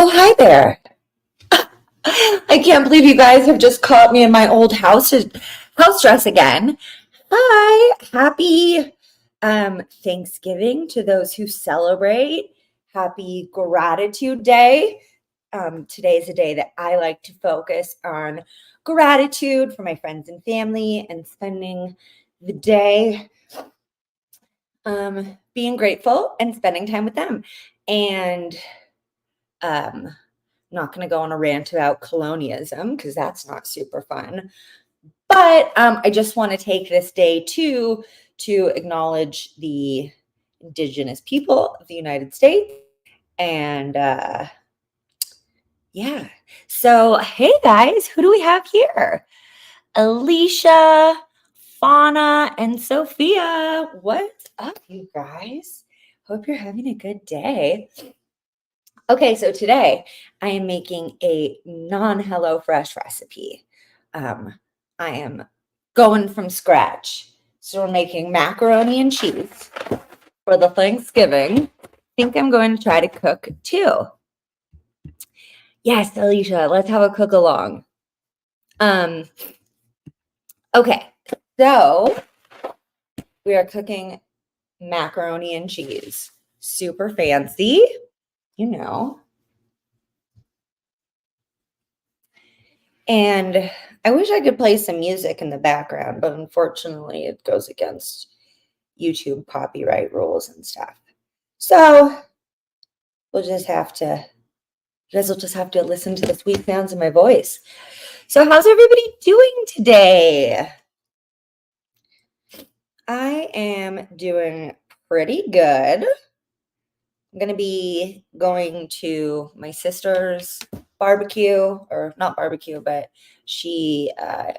Oh, hi there. I can't believe you guys have just caught me in my old house dress again. Hi, happy Thanksgiving to those who celebrate. Happy Gratitude Day. Today is a day that I like to focus on gratitude for my friends and family and spending the day being grateful and spending time with them. And um, not going to go on a rant about colonialism because that's not super fun. But I just want to take this day to acknowledge the indigenous people of the United States. And yeah. So, hey guys, who do we have here? Alicia, Fauna, and Sophia. What's up, you guys? Hope you're having a good day. Okay, so today I am making a non-HelloFresh recipe. I am going from scratch. So we're making macaroni and cheese for the Thanksgiving. I think I'm going to try to cook too. Yes, Alicia, let's have a cook along. Okay, so we are cooking macaroni and cheese. Super fancy, you know. And I wish I could play some music in the background, but unfortunately it goes against YouTube copyright rules and stuff. So you guys will just have to listen to the sweet sounds of my voice. So how's everybody doing today? I am doing pretty good. I'm going to be going to my sister's barbecue, or not barbecue, but she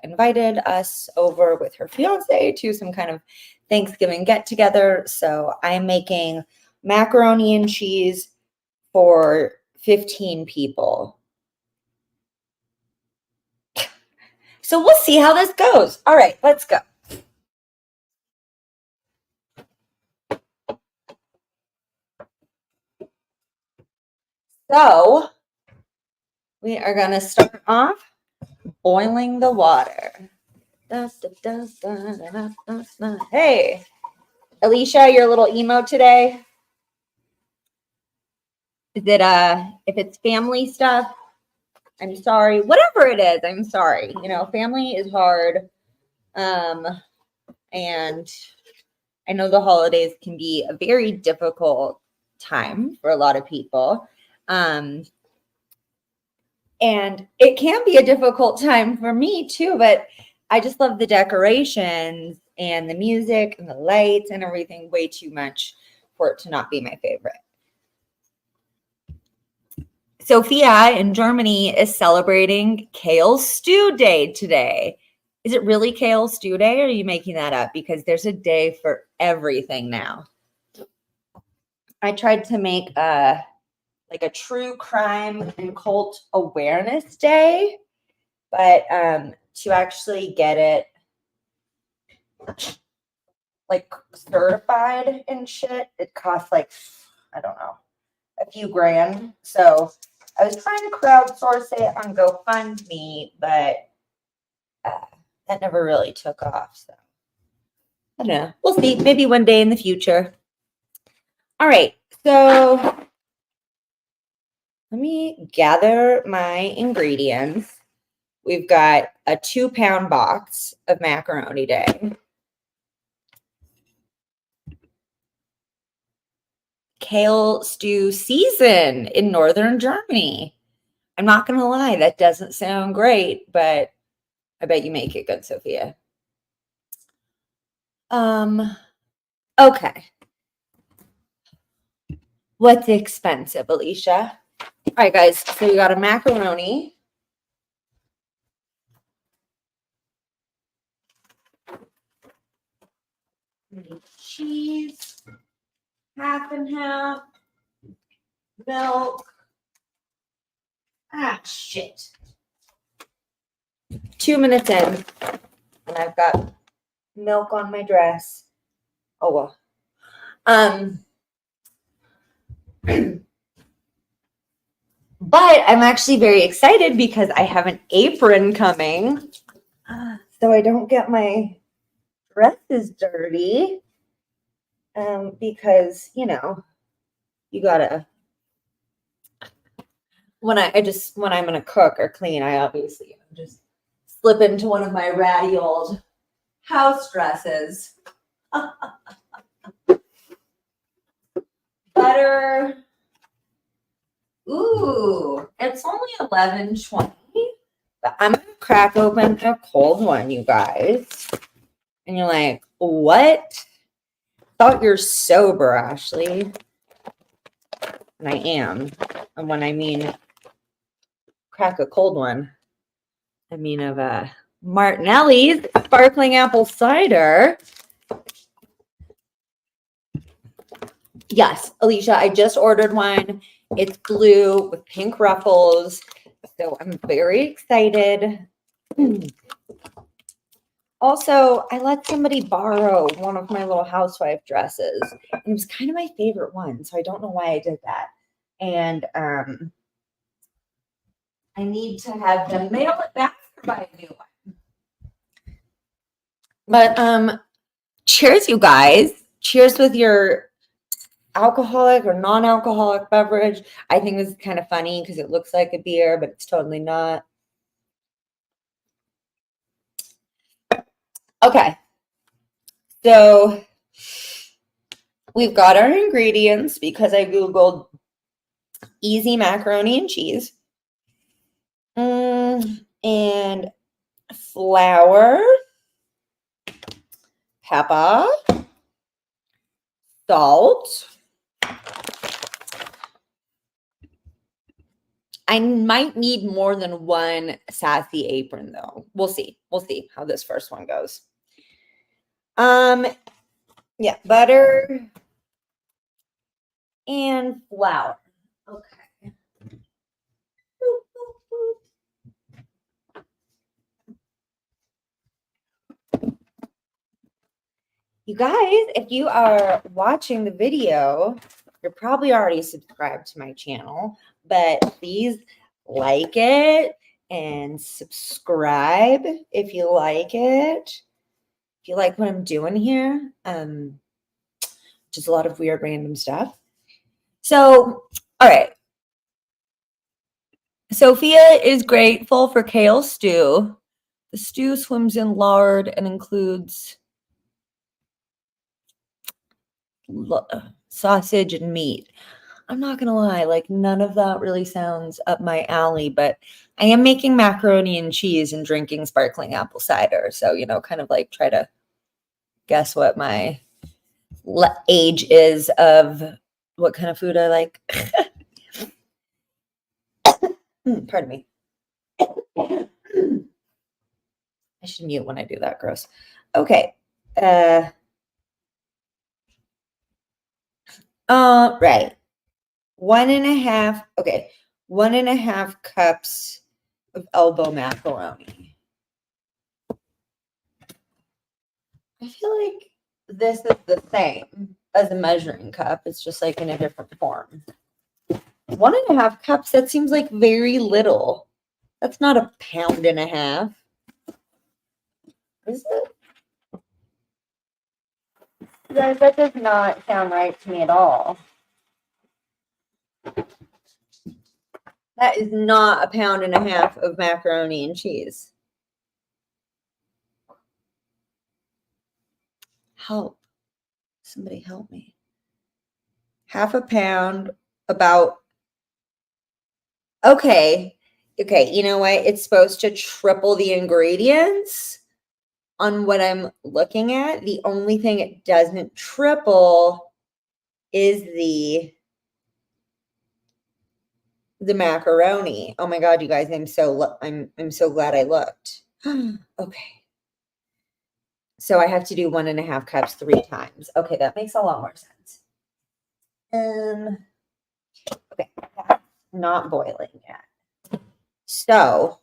invited us over with her fiance to some kind of Thanksgiving get together. So I'm making macaroni and cheese for 15 people. So we'll see how this goes. All right, let's go. So we are going to start off boiling the water. Hey, Alicia, you're a little emo today. Is it if it's family stuff, I'm sorry. Whatever it is, I'm sorry. You know, family is hard. And I know the holidays can be a very difficult time for a lot of people. And it can be a difficult time for me too, but I just love the decorations and the music and the lights and everything way too much for it to not be my favorite. Sophia in Germany is celebrating Kale Stew Day today. Is it really Kale Stew Day, or are you making that up? Because there's a day for everything now. I tried to make like a true crime and cult awareness day, but to actually get it like certified and shit, it costs like, I don't know, a few grand. So I was trying to crowdsource it on GoFundMe, but that never really took off. So I don't know. We'll see. Maybe one day in the future. All right. So let me gather my ingredients. We've got a 2-pound box of macaroni day. Kale stew season in northern Germany. I'm not going to lie, that doesn't sound great, but I bet you make it good, Sophia. Okay. What's expensive, Alicia? All right, guys. So you got a macaroni. Cheese, half and half. Milk. Ah, shit. 2 minutes in, and I've got milk on my dress. Oh well. But I'm actually very excited because I have an apron coming. So I don't get my dresses dirty. Because, you know, you gotta, when I'm gonna cook or clean, I obviously just slip into one of my ratty old house dresses. Butter. Ooh, it's only 11:20, but I'm gonna crack open a cold one, you guys. And you're like, what? Thought you're sober, Ashley. And I am. And when I mean crack a cold one, I mean of a Martinelli's sparkling apple cider. Yes, Alicia, I just ordered one. It's blue with pink ruffles. So I'm very excited. Also, I let somebody borrow one of my little housewife dresses. And it was kind of my favorite one. So I don't know why I did that. And I need to have them mail it back or buy a new one. But cheers, you guys. Cheers with your alcoholic or non-alcoholic beverage. I think this is kind of funny because it looks like a beer, but it's totally not. Okay. So we've got our ingredients because I Googled easy macaroni and cheese. And flour, pepper, salt. I might need more than one sassy apron though. We'll see. We'll see how this first one goes. Yeah, butter and flour. Okay. You guys, if you are watching the video, you're probably already subscribed to my channel, but please like it and subscribe if you like it. If you like what I'm doing here, just a lot of weird random stuff. So, all right. Sophia is grateful for kale stew. The stew swims in lard and includes sausage and meat. I'm not gonna lie, like none of that really sounds up my alley, but I am making macaroni and cheese and drinking sparkling apple cider. So, you know, kind of like try to guess what my age is of what kind of food I like. Pardon me. I should mute when I do that. Gross. Okay. Right. 1.5. Okay. 1.5 cups of elbow macaroni. I feel like this is the same as a measuring cup. It's just like in a different form. 1.5 cups, that seems like very little. That's not 1.5 pounds. Is it? Guys, that does not sound right to me at all. That is not 1.5 pounds of macaroni and cheese. Help. Somebody help me. 0.5 pound, about. Okay. Okay, you know what? It's supposed to triple the ingredients on what I'm looking at. The only thing it doesn't triple is the macaroni. Oh my God, you guys, I'm so glad I looked. Okay. So I have to do 1.5 cups 3 times. Okay, that makes a lot more sense. Okay, that's not boiling yet. So,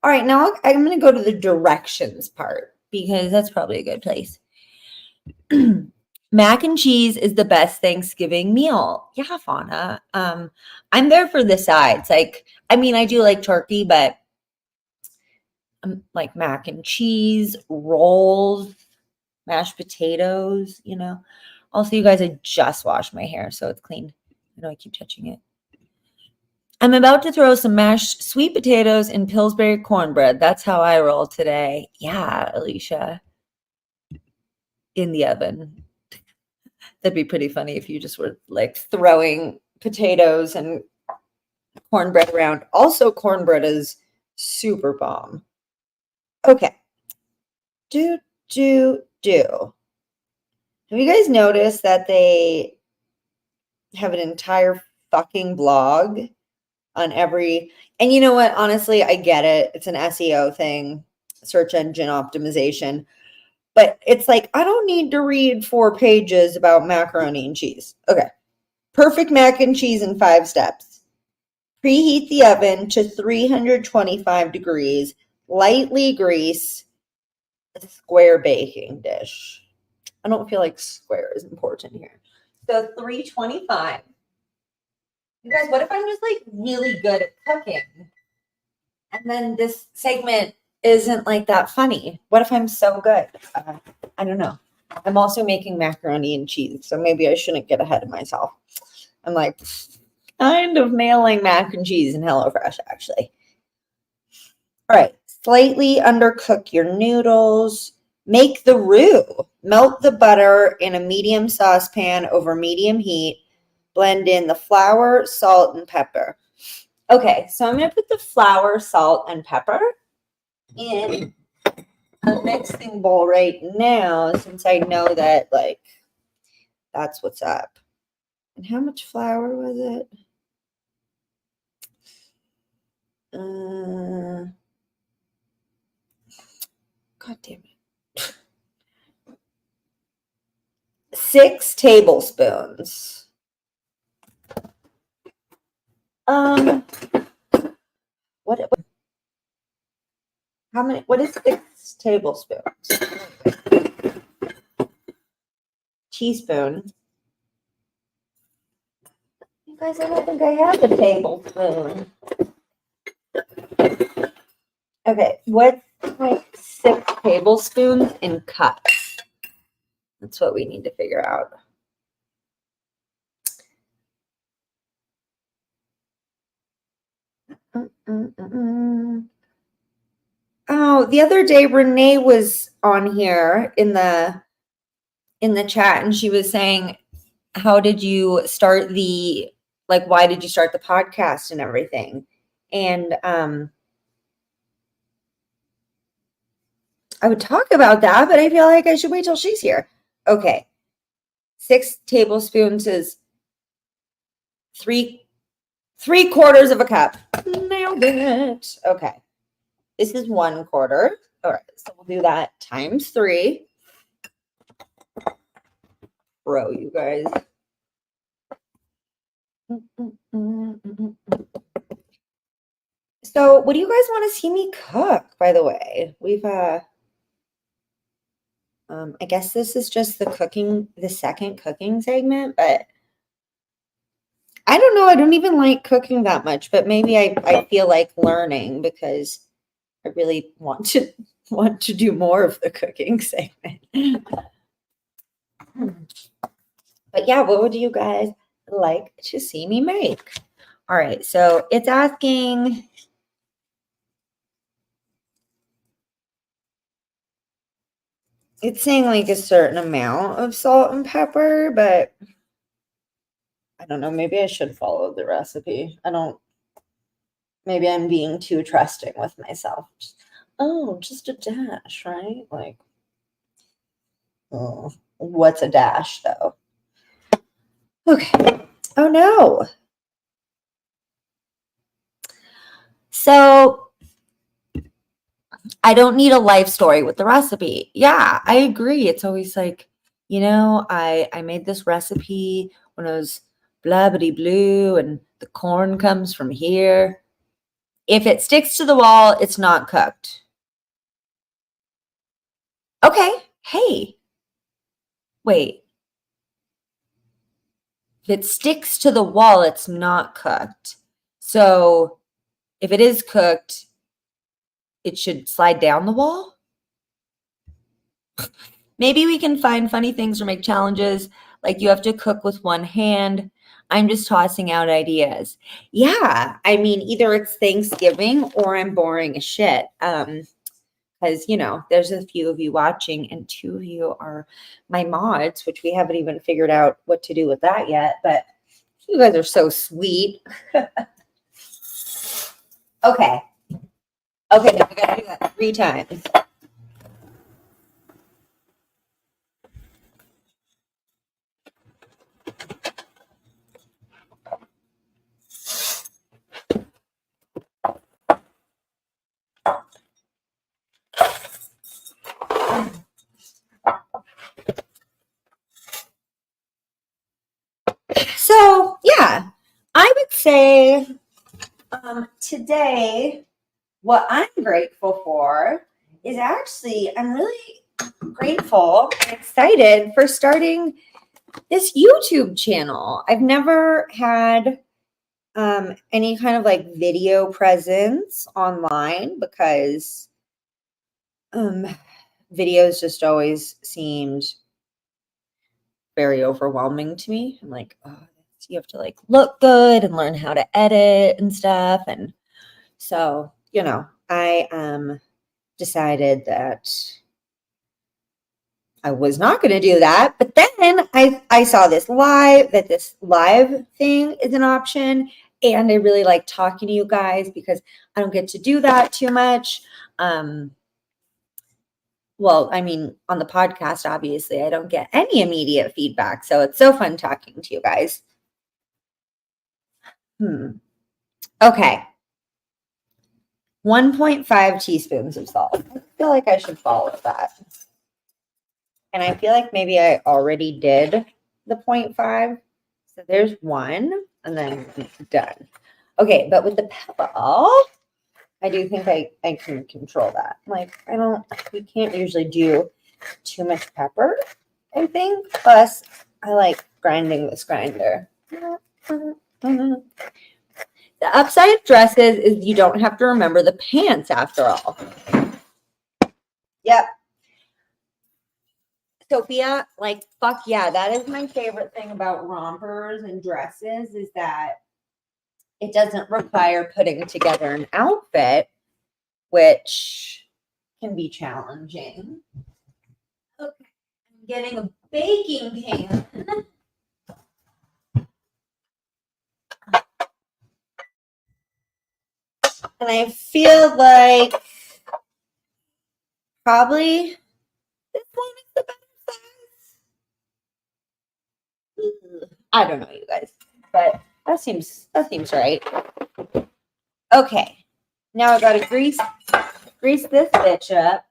all right, now I'm going to go to the directions part because that's probably a good place. Mac and cheese is the best Thanksgiving meal. Yeah, Fauna. I'm there for the sides. Like, I mean, I do like turkey, but like mac and cheese, rolls, mashed potatoes, you know. Also, you guys, I just washed my hair, so it's clean. I know I keep touching it. I'm about to throw some mashed sweet potatoes in Pillsbury cornbread. That's how I roll today. Yeah, Alicia. In the oven. That'd be pretty funny if you just were like throwing potatoes and cornbread around. Also, cornbread is super bomb. Okay. Do. Have you guys noticed that they have an entire fucking blog on every, and you know what? Honestly, I get it. It's an SEO thing, search engine optimization. But it's like, I don't need to read 4 pages about macaroni and cheese. Okay. Perfect mac and cheese in 5 steps. Preheat the oven to 325 degrees. Lightly grease a square baking dish. I don't feel like square is important here. So 325. You guys, what if I'm just like really good at cooking? And then this segment isn't like that funny. What if I'm so good? I don't know. I'm also making macaroni and cheese, so maybe I shouldn't get ahead of myself. I'm like kind of nailing mac and cheese in HelloFresh, actually. All right. Slightly undercook your noodles. Make the roux. Melt the butter in a medium saucepan over medium heat. Blend in the flour, salt, and pepper. Okay, so I'm going to put the flour, salt, and pepper in a mixing bowl right now since I know that, like, that's what's up. And how much flour was it? God damn it. 6 tablespoons. What how many, what is 6 tablespoons? Teaspoon. You guys, I don't think I have a tablespoon. Okay, what's like 6 tablespoons in cups? That's what we need to figure out. Oh, the other day Renee was on here in the chat and she was saying, how did you start the, like, why did you start the podcast and everything? And I would talk about that, but I feel like I should wait till she's here. Okay. 6 tablespoons is 3/4 of a cup. Nailed it. Okay. This is 1/4. All right. So we'll do that times 3. Bro, you guys. So what do you guys want to see me cook, by the way? We've I guess this is just the second cooking segment, but I don't know. I don't even like cooking that much, but maybe I feel like learning because I really want to do more of the cooking segment. But yeah, what would you guys like to see me make? All right, so it's asking, it's saying like a certain amount of salt and pepper, but I don't know. Maybe I should follow the recipe. Maybe I'm being too trusting with myself. Just a dash, right? Like, oh, what's a dash though? Okay. Oh no. So I don't need a life story with the recipe. Yeah, I agree. It's always like, I made this recipe when I was blah bitty blue and the corn comes from here. If it sticks to the wall, it's not cooked. Okay. Hey. Wait. If it sticks to the wall, it's not cooked. So if it is cooked, it should slide down the wall. Maybe we can find funny things or make challenges, like you have to cook with one hand. I'm just tossing out ideas. Yeah, I mean, either it's Thanksgiving or I'm boring as shit. Because there's a few of you watching, and 2 of you are my mods, which we haven't even figured out what to do with that yet. But you guys are so sweet. Okay. Okay, now we gotta do that 3 times. So yeah, I would say today what I'm grateful for is actually I'm really grateful and excited for starting this YouTube channel. I've never had any kind of like video presence online because videos just always seemed very overwhelming to me. I'm like, oh, you have to like look good and learn how to edit and stuff. And so, I decided that I was not going to do that. But then I saw this live thing is an option. And I really like talking to you guys because I don't get to do that too much. Well, I mean, on the podcast, obviously, I don't get any immediate feedback. So it's so fun talking to you guys. Okay. 1.5 teaspoons of salt. I feel like I should follow that. And I feel like maybe I already did the 0.5. So there's 1, and then done. Okay, but with the pepper, I do think I can control that. Like, we can't usually do too much pepper, I think. Plus, I like grinding this grinder. The upside of dresses is you don't have to remember the pants after all. Yep. Sophia, like, fuck yeah, that is my favorite thing about rompers and dresses is that it doesn't require putting together an outfit, which can be challenging. Okay, I'm getting a baking pan. And I feel like probably this one is the better size. I don't know, you guys, but that seems right. Okay, now I gotta grease this bitch up.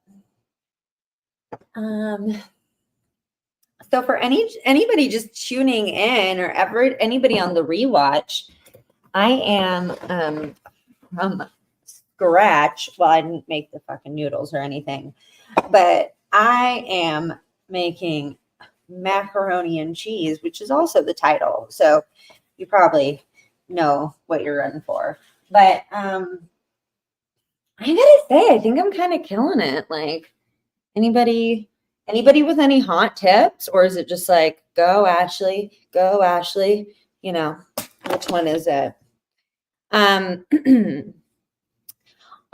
So for anybody just tuning in or anybody on the rewatch, I am from scratch. Well, I didn't make the fucking noodles or anything, but I am making macaroni and cheese, which is also the title. So you probably know what you're in for. But I gotta say, I think I'm kind of killing it. Like, anybody with any hot tips, or is it just like go Ashley, which one is it?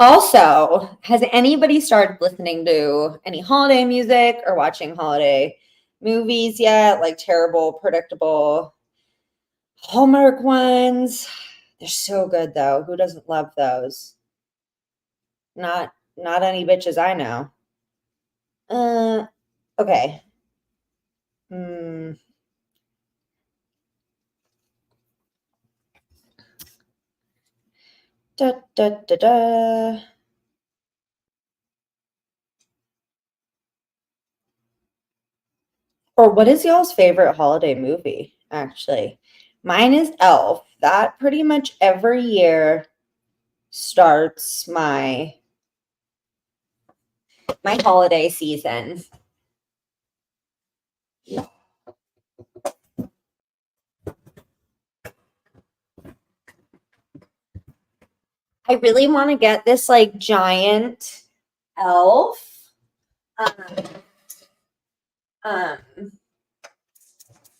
Also, has anybody started listening to any holiday music or watching holiday movies yet? Like terrible, predictable Hallmark ones. They're so good though. Who doesn't love those? Not any bitches I know. Okay. Da, da, da, da. Or what is y'all's favorite holiday movie, actually? Mine is Elf. That pretty much every year starts my holiday season. I really want to get this like giant elf. Um,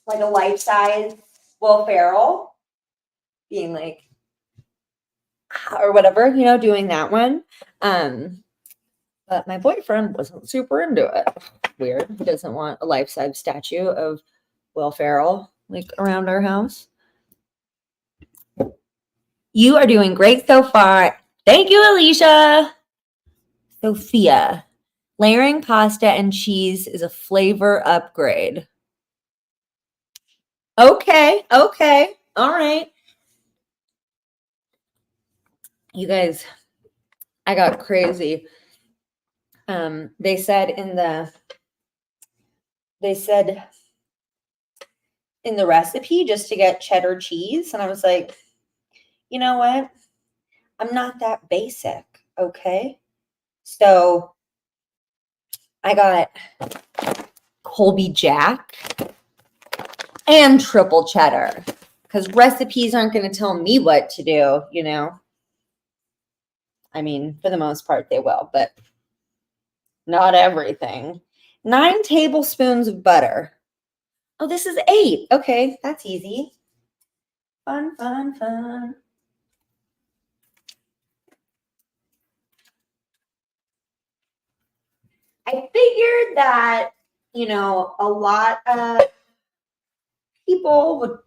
like a life-size Will Ferrell being like, or whatever, doing that one. But my boyfriend wasn't super into it. Weird. He doesn't want a life-size statue of Will Ferrell like around our house. You are doing great so far. Thank you, Alicia. Sophia. Layering pasta and cheese is a flavor upgrade. Okay. All right. You guys, I got crazy. They said in the recipe just to get cheddar cheese, and I was like, you know what? I'm not that basic, okay? So I got Colby Jack and triple cheddar because recipes aren't going to tell me what to do, I mean, for the most part, they will, but not everything. 9 tablespoons of butter. Oh, this is 8. Okay, that's easy. Fun. I figured that, a lot of people would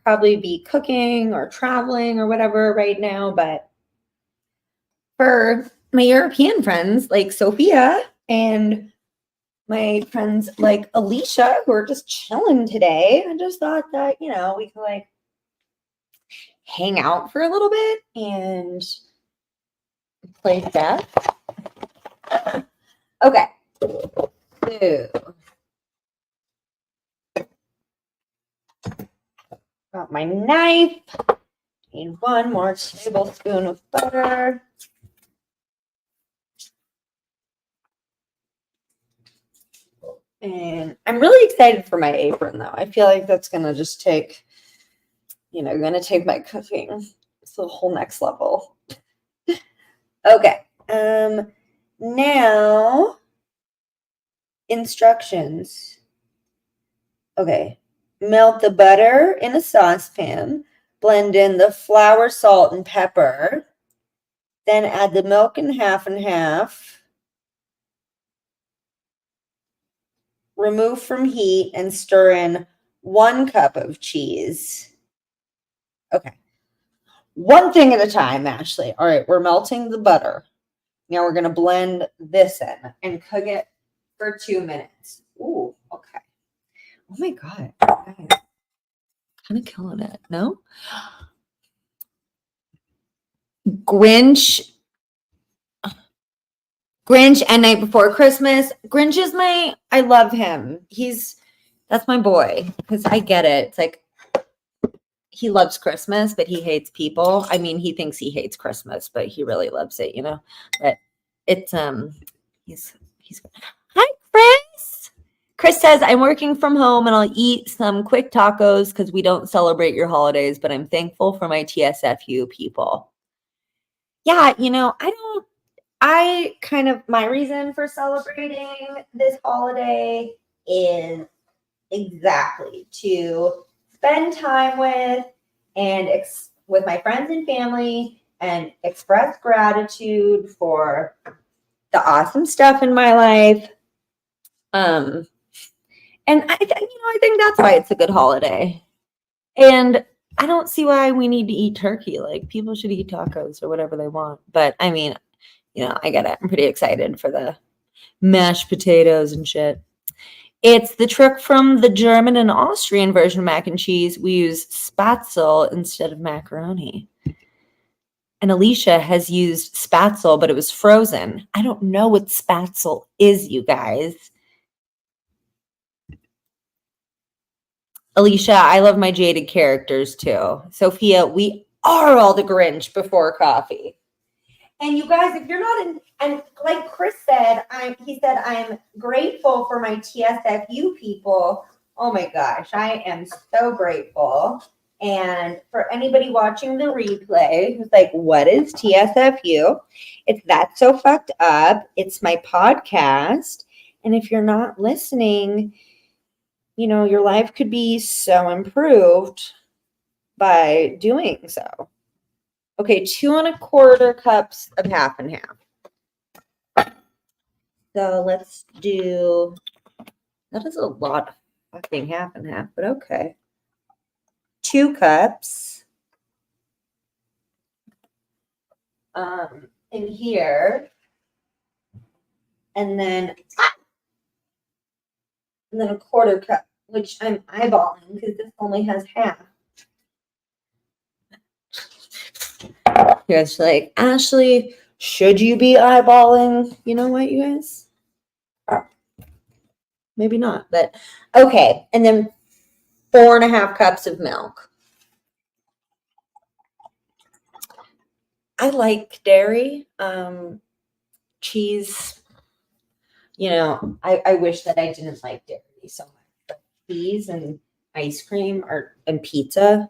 probably be cooking or traveling or whatever right now, but for my European friends like Sophia and my friends like Alicia who are just chilling today, I just thought that, we could like hang out for a little bit and play death. Okay. So, got my knife. Need 1 more tablespoon of butter. And I'm really excited for my apron, though. I feel like that's going to just take, going to take my cooking to the whole next level. Okay. Now, instructions. Okay. Melt the butter in a saucepan. Blend in the flour, salt, and pepper. Then add the milk in half and half. Remove from heat and stir in 1 cup of cheese. Okay. One thing at a time, Ashley. All right, we're melting the butter. Now we're going to blend this in and cook it for 2 minutes. Ooh, okay. Oh my God. Kind of killing it, no? Grinch and Night Before Christmas. Grinch is I love him. That's my boy because I get it. It's like he loves Christmas, but he hates people. I mean, he thinks he hates Christmas, but he really loves it, But it's he's Hi, Chris. Chris says, I'm working from home and I'll eat some quick tacos because we don't celebrate your holidays, but I'm thankful for my TSFU people. Yeah, my reason for celebrating this holiday is exactly to spend time with with my friends and family and express gratitude for the awesome stuff in my life. And I think that's why it's a good holiday. And I don't see why we need to eat turkey. Like people should eat tacos or whatever they want. But I mean, I get it. I'm pretty excited for the mashed potatoes and shit. It's the trick from the German and Austrian version of mac and cheese. We use spatzel instead of macaroni. And Alicia has used spatzel, but it was frozen. I don't know what spatzel is, you guys. Alicia, I love my jaded characters too. Sophia, we are all the Grinch before coffee. And you guys, if you're not in, and like Chris said, he said, I'm grateful for my TSFU people. Oh my gosh, I am so grateful. And for anybody watching the replay who's like, what is TSFU? It's That's So Fucked Up. It's my podcast. And if you're not listening, you know, your life could be so improved by doing so. Okay, 2¼ cups of half and half. So let's do, that is a lot of fucking half and half, but okay. 2 cups in here, and then ¼ cup, which I'm eyeballing because this only has half. You guys are like, Ashley, should you be eyeballing? You know what, you guys? Maybe not, but okay. And then 4½ cups of milk. I like dairy, cheese. You know, I wish that I didn't like dairy so much. But cheese and ice cream and pizza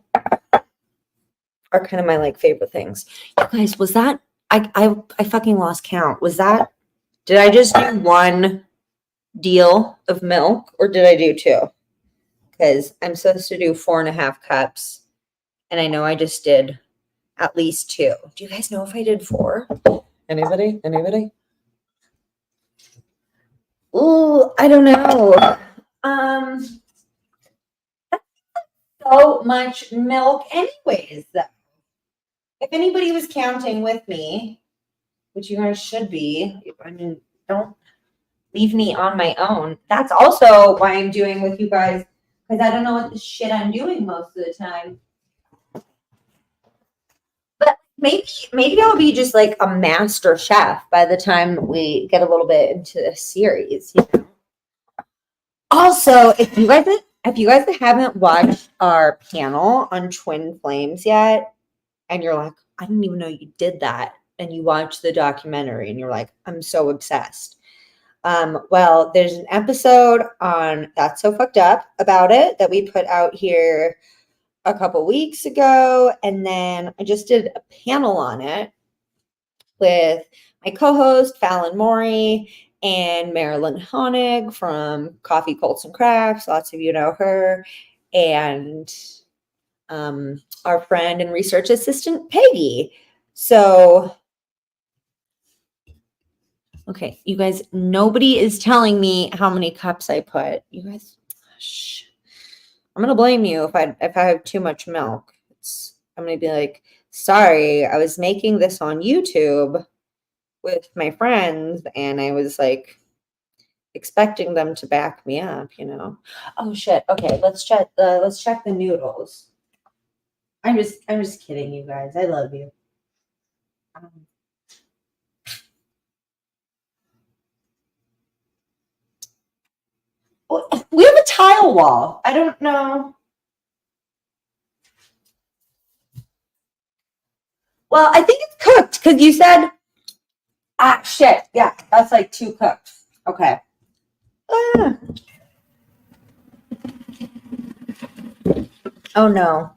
are kind of my like favorite things. You guys, was that I fucking lost count. Did I just do 1 deal of milk or did I do 2? Because I'm supposed to do 4½ cups, and I know I just did at least 2. Do you guys know if I did 4? Anybody? Ooh, I don't know. That's so much milk anyways. If anybody was counting with me, which you guys should be, I mean, don't leave me on my own. That's also why I'm doing with you guys, because I don't know what the shit I'm doing most of the time. But maybe I'll be just like a master chef by the time we get a little bit into the series, you know? Also, if you guys haven't watched our panel on twin flames yet, and you're like, I didn't even know you did that, and you watch the documentary and you're like, I'm so obsessed. Well, there's an episode on That's So Fucked Up about it that we put out here a couple weeks ago, and then I just did a panel on it with my co-host Fallon Maury and Marilyn Honig from Coffee, Colts, and Crafts. Lots of you know her. And our friend and research assistant, Peggy. So, okay, you guys, nobody is telling me how many cups I put. You guys, shh. I'm going to blame you if I have too much milk. I'm going to be like, sorry, I was making this on YouTube with my friends, and I was like expecting them to back me up, you know. Oh shit. Okay, let's check the noodles. I'm just kidding, you guys. I love you. We have a tile wall. I don't know. Well, I think it's cooked because you said, shit. Yeah, that's like 2 cups. Okay. Oh no.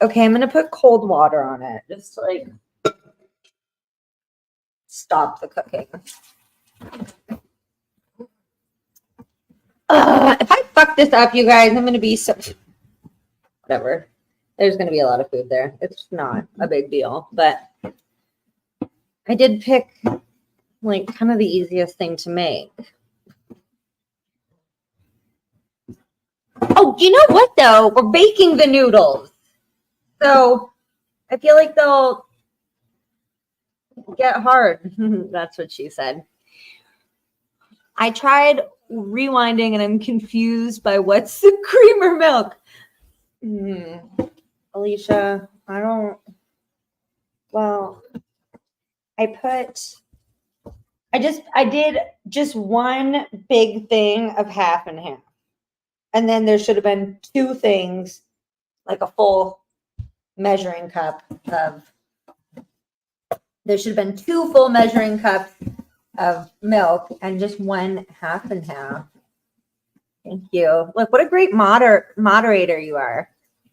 Okay, I'm gonna put cold water on it just to like stop the cooking. If I fuck this up, you guys, I'm gonna be so whatever. There's gonna be a lot of food there. It's not a big deal, but I did pick like kind of the easiest thing to make. Oh, you know what though? We're baking the noodles. So I feel like they'll get hard. That's what she said. I tried rewinding and I'm confused by what's the cream or milk. Alicia, I did just 1 big thing of half and half. And then there should have been 2 things, like a full measuring cup there should have been 2 full measuring cups of milk and just 1 half and half. Thank you. Look, what a great moderator you are.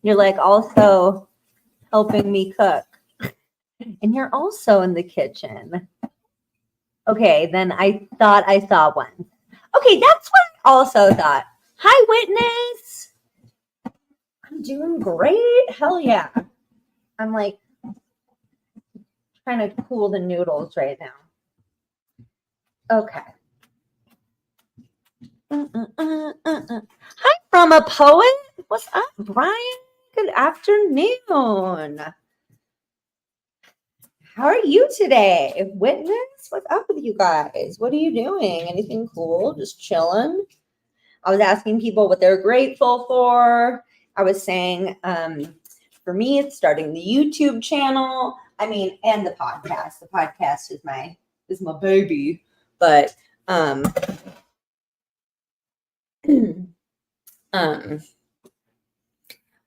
You're like also helping me cook. And you're also in the kitchen. Okay, then I thought I saw one. Okay, that's what I also thought. Hi, Witness. I'm doing great. Hell yeah. I'm like trying to cool the noodles right now. Okay. Hi, from a poet. What's up, Brian? Good afternoon. How are you today? Witness, what's up with you guys? What are you doing? Anything cool? Just chilling? I was asking people what they're grateful for. I was saying, for me, it's starting the YouTube channel. I mean, and the podcast. The podcast is my baby. But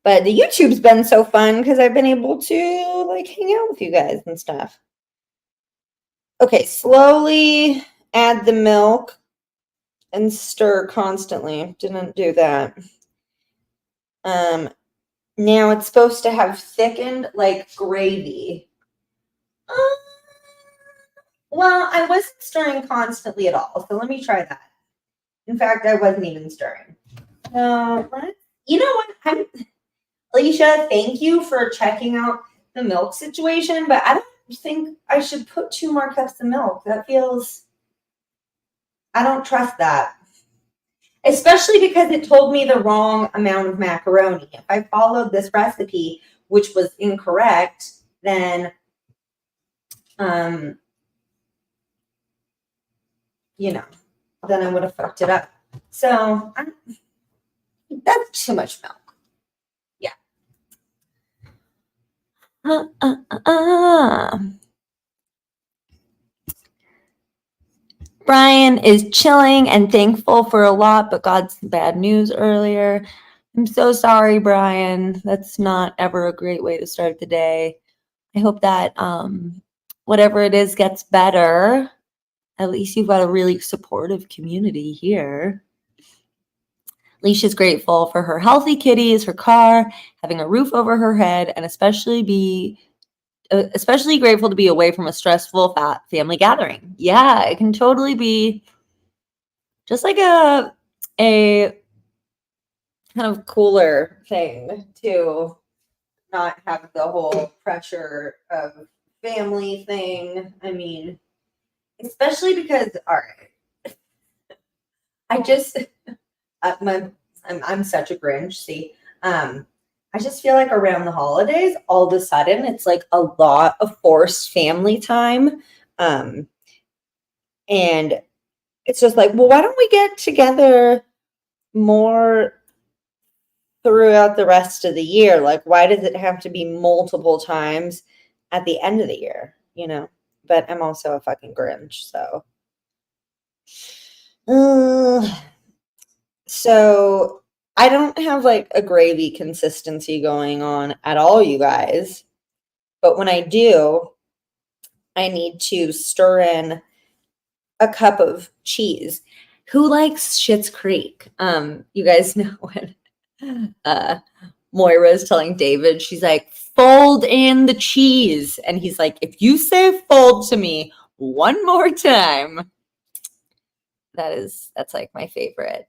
but the YouTube's been so fun because I've been able to like hang out with you guys and stuff. Okay, slowly add the milk and stir constantly. Didn't do that. Now it's supposed to have thickened like gravy. Well, I wasn't stirring constantly at all, so let me try that. In fact, I wasn't even stirring. You know what? Alicia, thank you for checking out the milk situation, but I don't think I should put 2 more cups of milk. That feels, I don't trust that. Especially because it told me the wrong amount of macaroni. If I followed this recipe, which was incorrect, then, you know, then I would have fucked it up. So that's too much milk. Yeah. Brian is chilling and thankful for a lot, but got some bad news earlier. I'm so sorry, Brian. That's not ever a great way to start the day. I hope that whatever it is gets better. At least you've got a really supportive community here. Alicia's grateful for her healthy kitties, her car, having a roof over her head, and especially grateful to be away from a stressful family gathering. Yeah, it can totally be just like a kind of cooler thing to not have the whole pressure of family thing. I mean, especially because, all right, I just I'm such a Grinch. See, I just feel like around the holidays, all of a sudden, it's like a lot of forced family time. And it's just like, well, why don't we get together more throughout the rest of the year? Like, why does it have to be multiple times at the end of the year, you know? But I'm also a fucking Grinch, so. So I don't have like a gravy consistency going on at all, you guys. But when I do, I need to stir in a cup of cheese. Who likes Schitt's Creek? You guys know when Moira is telling David, she's like, fold in the cheese. And he's like, if you say fold to me one more time. That's like my favorite.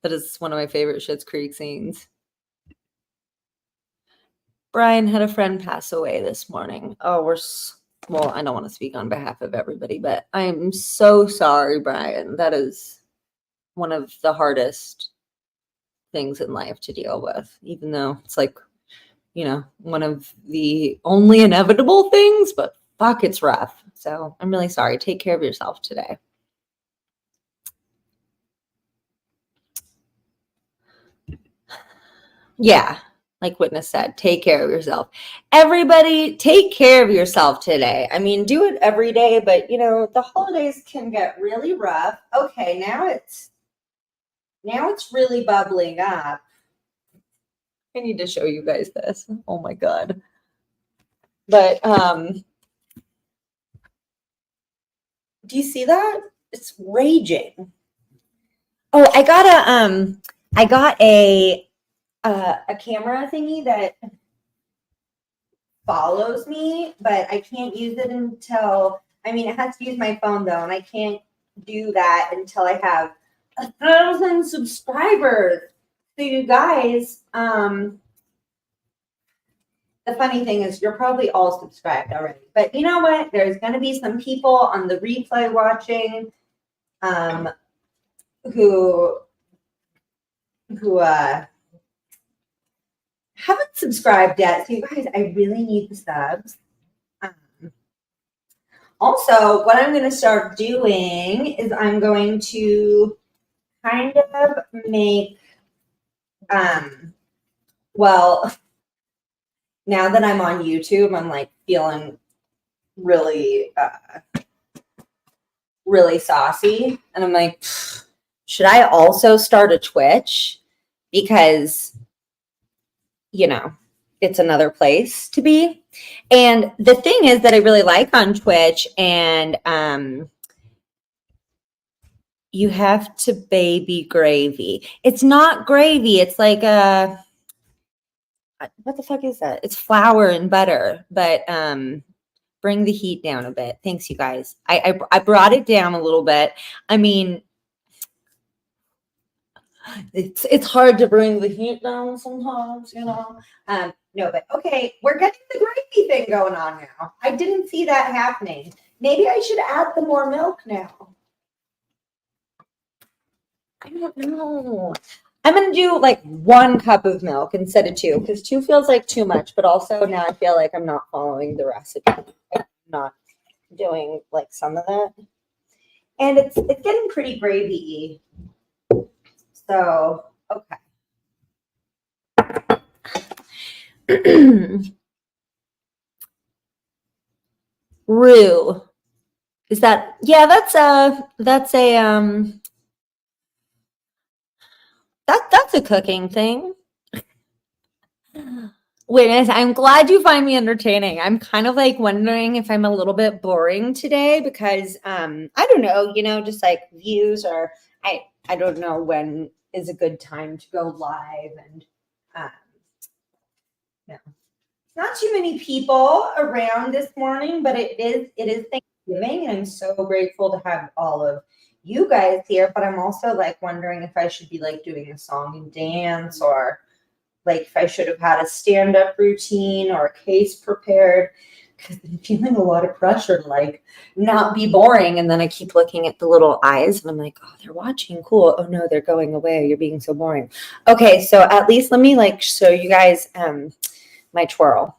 That is one of my favorite Schitt's Creek scenes. Brian had a friend pass away this morning. Oh, well, I don't want to speak on behalf of everybody, but I'm so sorry, Brian. That is one of the hardest things in life to deal with, even though it's like, you know, one of the only inevitable things, but fuck, it's rough. So I'm really sorry. Take care of yourself today. Yeah, like Witness said, take care of yourself. Everybody, take care of yourself today. I mean, do it every day, but you know, the holidays can get really rough. Okay, now it's really bubbling up. I need to show you guys this. Oh my god. But do you see that? It's raging. Oh, I got a a camera thingy that follows me, but I can't use it until, I mean, it has to use my phone though, and I can't do that until I have 1,000 subscribers. So you guys, the funny thing is you're probably all subscribed already, but you know what? There's going to be some people on the replay watching who haven't subscribed yet. So you guys, I really need the subs. Also, what I'm going to start doing is I'm going to kind of make, well, now that I'm on YouTube, I'm like feeling really, really saucy. And I'm like, should I also start a Twitch? Because, you know, it's another place to be. And the thing is that I really like on Twitch, and you have to baby gravy. It's not gravy. It's like what the fuck is that? It's flour and butter, but bring the heat down a bit. Thanks, you guys. I brought it down a little bit. I mean, it's hard to bring the heat down sometimes, you know. No, but okay, we're getting the gravy thing going on now. I didn't see that happening. Maybe I should add the more milk now. I don't know. I'm going to do like 1 cup of milk instead of 2, because 2 feels like too much, but also now I feel like I'm not following the recipe. I'm not doing like some of that. And it's getting pretty gravy-y. So, okay. Roux. Is that, yeah, that's a that's a cooking thing. Witness, I'm glad you find me entertaining. I'm kind of like wondering if I'm a little bit boring today because I don't know, you know, just like views, or I don't know when is a good time to go live, and no. Not too many people around this morning, but it is Thanksgiving, and I'm so grateful to have all of you guys here. But I'm also like wondering if I should be like doing a song and dance, or like if I should have had a stand-up routine or a case prepared, because I'm feeling a lot of pressure to like not be boring. And then I keep looking at the little eyes and I'm like, oh, they're watching. Cool. Oh no, they're going away. You're being so boring. Okay, so at least let me like show you guys my twirl.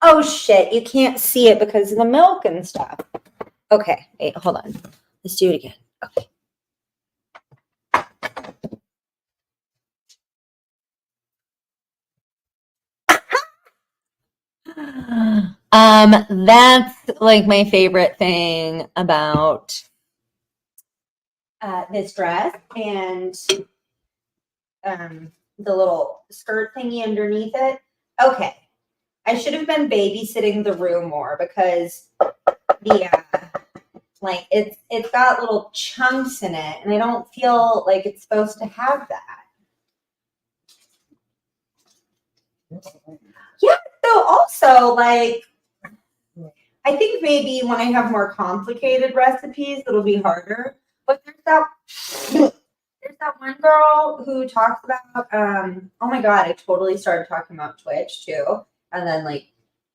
Oh shit, you can't see it because of the milk and stuff. Okay, wait, hold on. Let's do it again. Okay. That's like my favorite thing about this dress, and the little skirt thingy underneath it. Okay, I should have been babysitting the room more, because the like it's got little chunks in it, and I don't feel like it's supposed to have that. Yeah, so also like I think maybe when I have more complicated recipes, it'll be harder. But there's that one girl who talks about oh my god, I totally started talking about Twitch too, and then like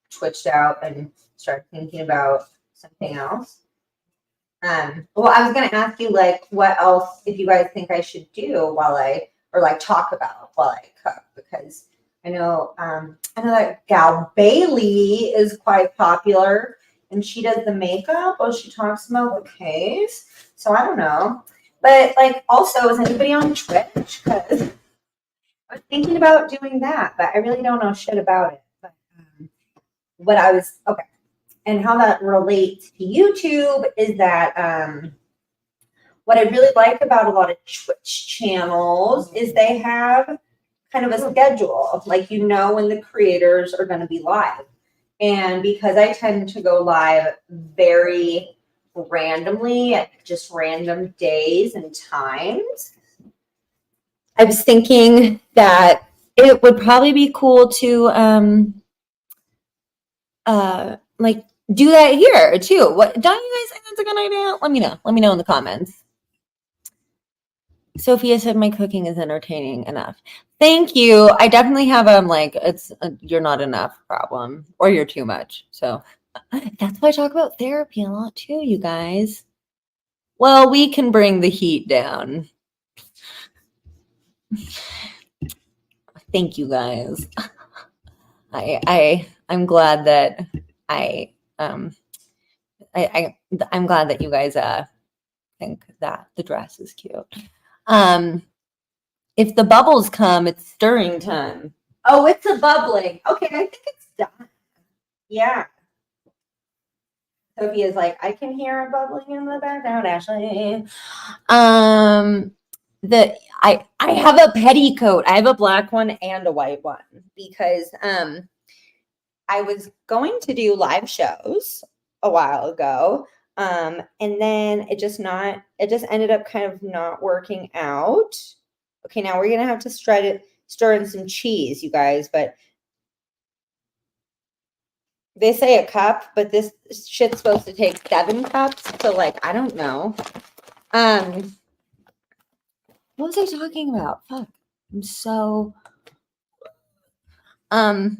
twitched out and started thinking about something else. Well, I was gonna ask you like what else if you guys think I should do while or like talk about while I cook, because I know that gal Bailey is quite popular, and she does the makeup while she talks about the case. So I don't know. But like also, is anybody on Twitch? Because I was thinking about doing that, but I really don't know shit about it. But what I was okay. And how that relates to YouTube is that what I really like about a lot of Twitch channels is they have kind of a schedule, like you know when the creators are going to be live. And because I tend to go live very randomly at just random days and times. I was thinking that it would probably be cool to like do that here too. What don't you guys think that's a good idea? Let me know. Let me know in the comments. Sophia said my cooking is entertaining enough. Thank you. I definitely have like it's you're not enough problem or you're too much. So that's why I talk about therapy a lot too, you guys. Well, we can bring the heat down. Thank you guys. I'm glad that I'm glad that you guys think that the dress is cute. If the bubbles come, it's stirring time. Oh, it's a bubbling. Okay, I think it's done. Yeah. Sophia's like, I can hear a bubbling in the background, Ashley. I have a petticoat. I have a black one and a white one because I was going to do live shows a while ago. And then it just ended up kind of not working out. Okay, now we're gonna have to stir in some cheese, you guys, but they say a cup, but this shit's supposed to take 7 cups. So like, I don't know. What was I talking about? Fuck. I'm so oh,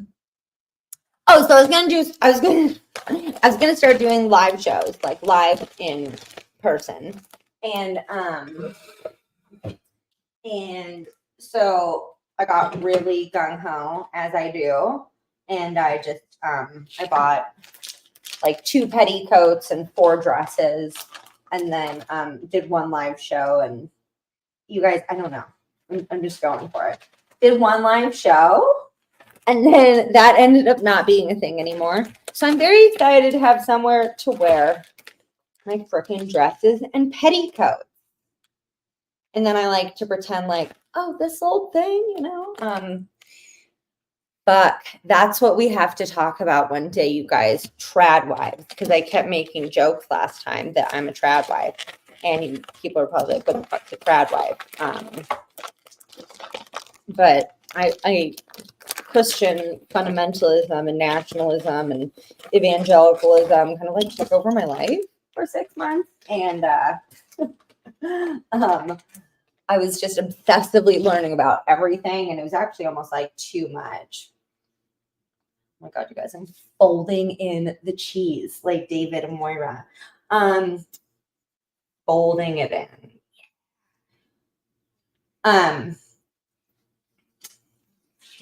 so I was gonna start doing live shows, like live in person. And so I got really gung-ho as I do. And I just I bought like 2 petticoats and 4 dresses and then did one live show. And you guys, I don't know. I'm just going for it. Did one live show and then that ended up not being a thing anymore. So I'm very excited to have somewhere to wear my freaking dresses and petticoats. And then I like to pretend like, oh, this old thing, you know? But that's what we have to talk about one day, you guys, trad wives. Because I kept making jokes last time that I'm a trad wife. And people are probably like, what the fuck's a trad wife? But I Christian fundamentalism and nationalism and evangelicalism kind of like took over my life for 6 months. And I was just obsessively learning about everything. And it was actually almost like too much. Oh my God, you guys, I'm folding in the cheese like David and Moira. Folding it in.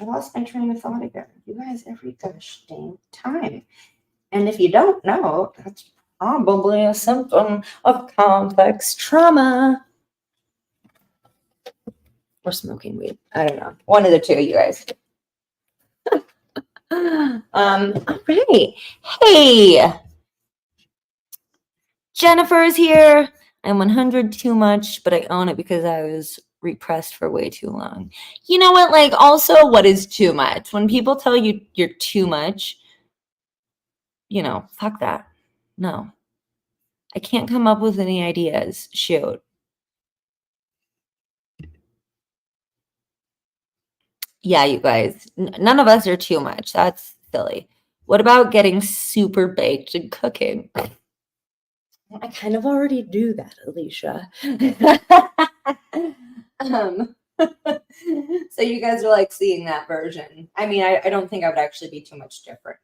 I lost my train of thought again. You guys, every gosh dang time. And if you don't know, that's probably a symptom of complex trauma. Or smoking weed. I don't know. One of the two, you guys. All right. Hey, Jennifer's here. I'm 100 too much, but I own it because I was repressed for way too long. You know what? Like, also, what is too much? When people tell you you're too much, you know, fuck that. No. I can't come up with any ideas. Shoot. Yeah, you guys. None of us are too much. That's silly. What about getting super baked and cooking? I kind of already do that, Alicia. So you guys are like seeing that version. I mean, I don't think I would actually be too much different.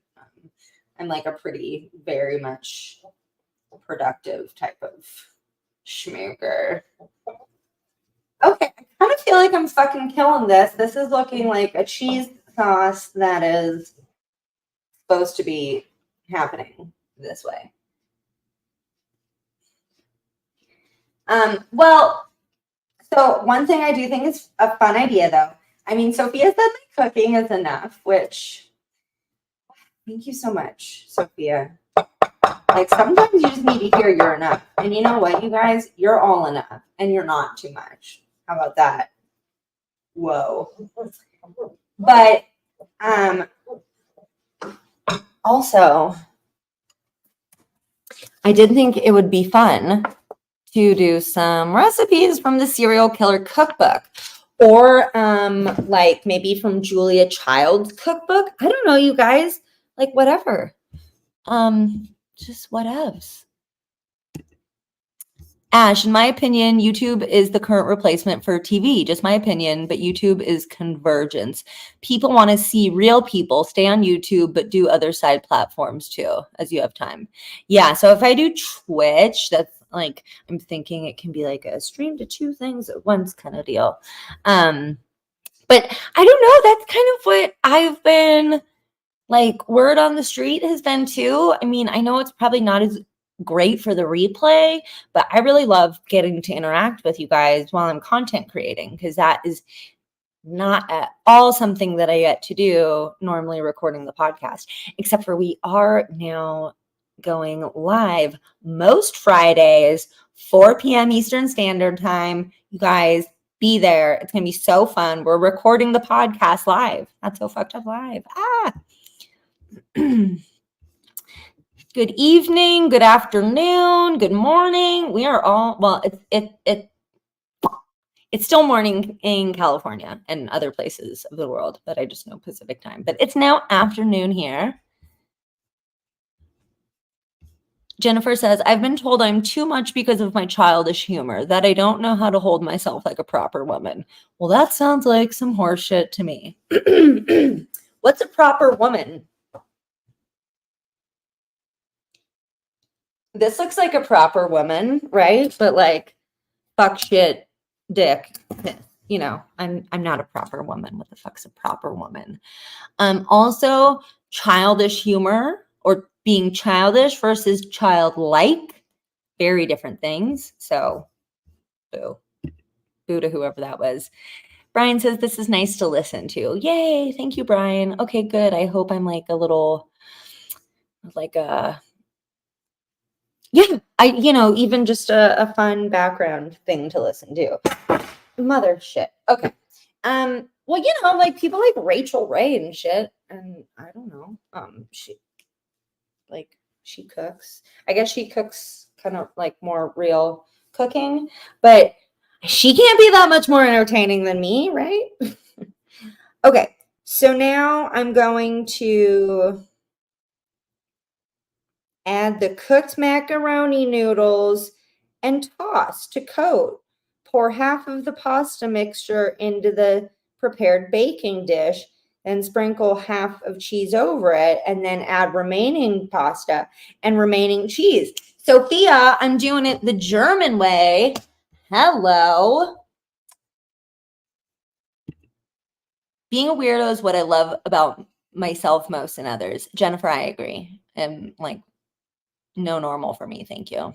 I'm like a pretty, very much productive type of schmooker. Okay, I kind of feel like I'm fucking killing this. This is looking like a cheese sauce that is supposed to be happening this way. Well, so one thing I do think is a fun idea, though. I mean, Sophia said my cooking is enough, which thank you so much, Sophia. Like sometimes you just need to hear you're enough. And you know what, you guys? You're all enough and you're not too much. How about that? Whoa. But also, I did think it would be fun to do some recipes from the Serial Killer Cookbook, or like maybe from Julia Child's cookbook. I don't know, you guys, like whatever. Just whatevs. Ash, in my opinion, YouTube is the current replacement for TV. Just my opinion, but YouTube is convergence. People want to see real people. Stay on YouTube, but do other side platforms too, as you have time. Yeah, so if I do Twitch, that's like, I'm thinking it can be like a stream to two things at once kind of deal. But I don't know. That's kind of what I've been, like, word on the street has been too. I mean, I know it's probably not as great for the replay, but I really love getting to interact with you guys while I'm content creating, because that is not at all something that I get to do normally recording the podcast, except for we are now going live most Fridays, 4 p.m. Eastern Standard Time. You guys be there. It's going to be so fun. We're recording the podcast live. That's so fucked up live. Good evening, good afternoon, good morning. We are all, well, it's still morning in California and other places of the world, but I just know Pacific time. But it's now afternoon here. Jennifer says, I've been told I'm too much because of my childish humor, that I don't know how to hold myself like a proper woman. Well, that sounds like some horseshit to me. What's a proper woman? This looks like a proper woman, right? But like, fuck, shit, dick. You know, I'm not a proper woman. What the fuck's a proper woman? Also, childish humor or being childish versus childlike, very different things. So, boo. Boo to whoever that was. Brian says, this is nice to listen to. Yay. Thank you, Brian. Okay, good. I hope I'm like a little, like a, yeah, even just a fun background thing to listen to. Mother shit. Okay. Well, like people like Rachel Ray and shit. And I don't know. She cooks. I guess she cooks kind of like more real cooking, but she can't be that much more entertaining than me, right? Okay. So now I'm going to add the cooked macaroni noodles and toss to coat. Pour half of the pasta mixture into the prepared baking dish, then sprinkle half of cheese over it, and then add remaining pasta and remaining cheese. Sophia, I'm doing it the German way. Hello. Being a weirdo is what I love about myself most and others. Jennifer, I agree. And like, no normal for me. Thank you.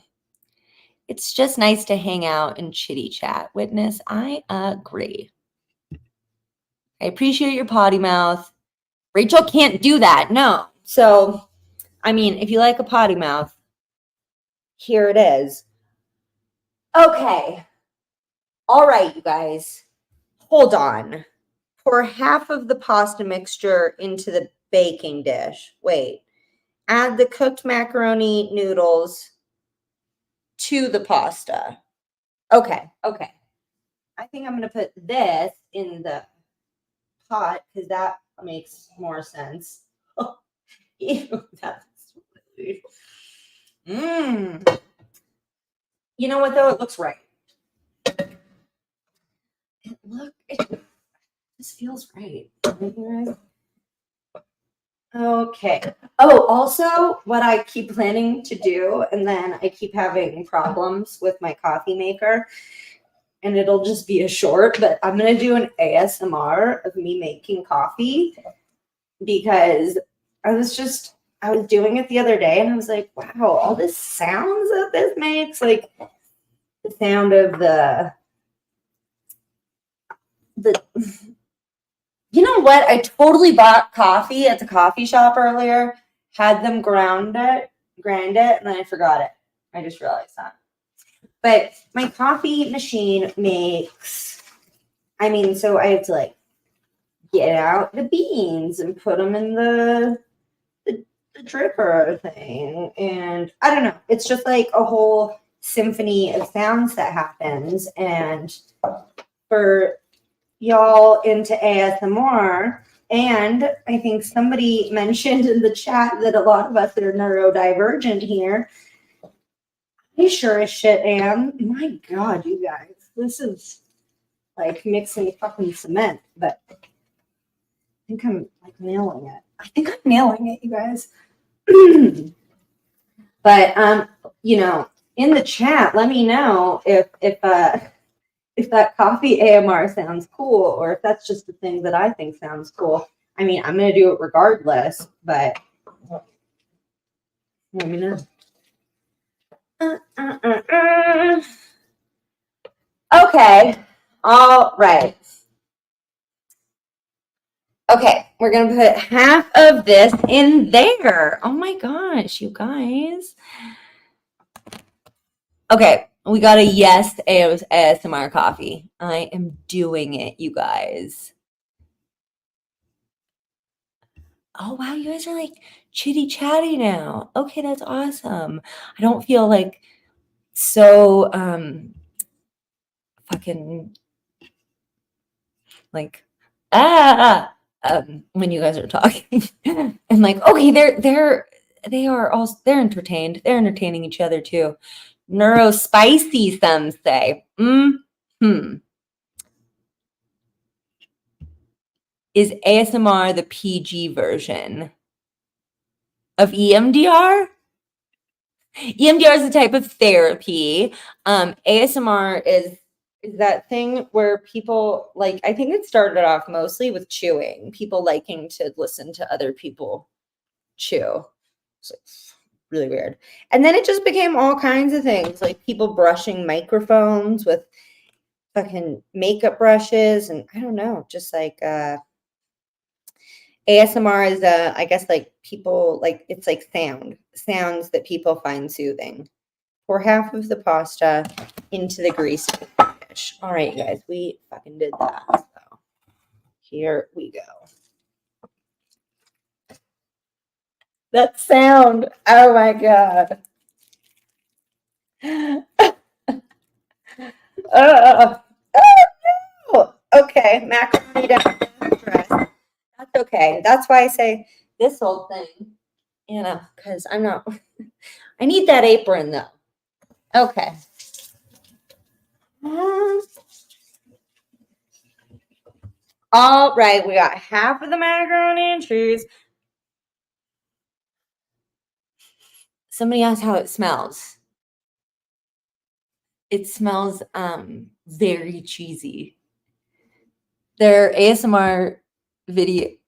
It's just nice to hang out and chitty chat. Witness, I agree. I appreciate your potty mouth. Rachel can't do that. No. So, I mean, if you like a potty mouth, here it is. Okay. All right, you guys. Hold on. Pour half of the pasta mixture into the baking dish. Wait. Add the cooked macaroni noodles to the pasta. Okay. I think I'm going to put this in the pot because that makes more sense. Ew, that's really... You know what, though? It looks right. It just feels right. Okay. Oh, also, what I keep planning to do, and then I keep having problems with my coffee maker, and it'll just be a short, but I'm going to do an ASMR of me making coffee because I was doing it the other day and I was like, wow, all this sounds that this makes, like the sound of the you know what? I totally bought coffee at the coffee shop earlier, had them grind it, and then I forgot it. I just realized that. But my coffee machine makes, so I have to like get out the beans and put them in the dripper thing. And I don't know. It's just like a whole symphony of sounds that happens. And for y'all into ASMR, and I think somebody mentioned in the chat that a lot of us are neurodivergent here. I sure as shit am. My God, you guys. This is like mixing fucking cement, but I think I'm like nailing it. I think I'm nailing it, you guys. But you know, in the chat, let me know if that coffee AMR sounds cool, or if that's just the thing that I think sounds cool. I mean, I'm gonna do it regardless, but let me know. Okay. All right. Okay, we're gonna put half of this in there. Oh my gosh, you guys. Okay, we got a yes ASMR coffee. I am doing it, you guys. Oh wow, you guys are like chitty chatty now. Okay, that's awesome. I don't feel like so fucking like when you guys are talking. And like, okay, they're entertained. They're entertaining each other too. Neuro spicy, some say. Is ASMR the PG version of EMDR? EMDR is a type of therapy. ASMR is that thing where people like, I think it started off mostly with chewing, people liking to listen to other people chew. It's like really weird. And then it just became all kinds of things, like people brushing microphones with fucking makeup brushes, and I don't know, just like ASMR is I guess like people like, it's like sounds that people find soothing. Pour half of the pasta into the greased dish. All right, you guys, we fucking did that. So here we go. That sound. Oh my God. Oh, no. Okay, macaroni down. That's okay. That's why I say this whole thing, you know, because I'm not, I need that apron though. Okay. All right, we got half of the macaroni and cheese. Somebody asked how it smells. It smells very cheesy. There are ASMR videos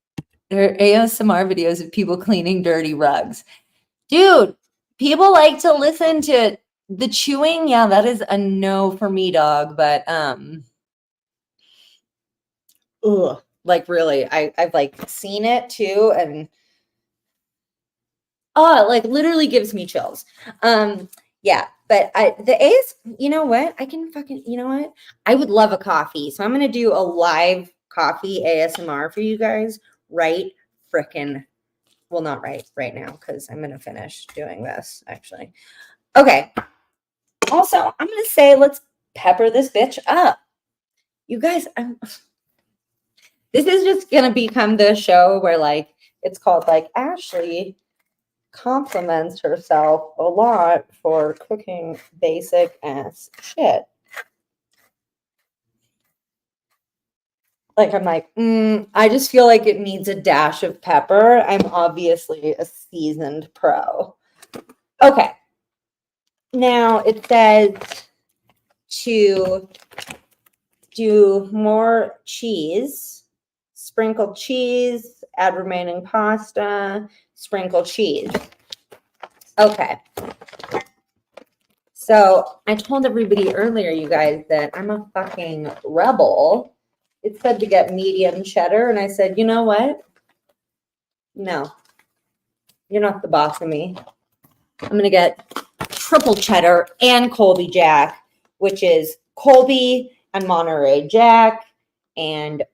of people cleaning dirty rugs. Dude, people like to listen to the chewing. Yeah, that is a no for me, dog. But like really, I've like seen it too, and oh, it like literally gives me chills. Yeah, but you know what? You know what? I would love a coffee. So I'm gonna do a live coffee ASMR for you guys right frickin', well, not right now, because I'm gonna finish doing this actually. Okay. Also, I'm gonna say let's pepper this bitch up. You guys, this is just gonna become the show where like it's called like Ashley compliments herself a lot for cooking basic ass shit. Like I'm like, I just feel like it needs a dash of pepper. I'm obviously a seasoned pro. Okay. Now it says to do more cheese, sprinkled cheese, add remaining pasta, sprinkle cheese. Okay. So I told everybody earlier, you guys, that I'm a fucking rebel. It said to get medium cheddar, and I said, you know what? No, you're not the boss of me. I'm going to get triple cheddar and Colby Jack, which is Colby and Monterey Jack and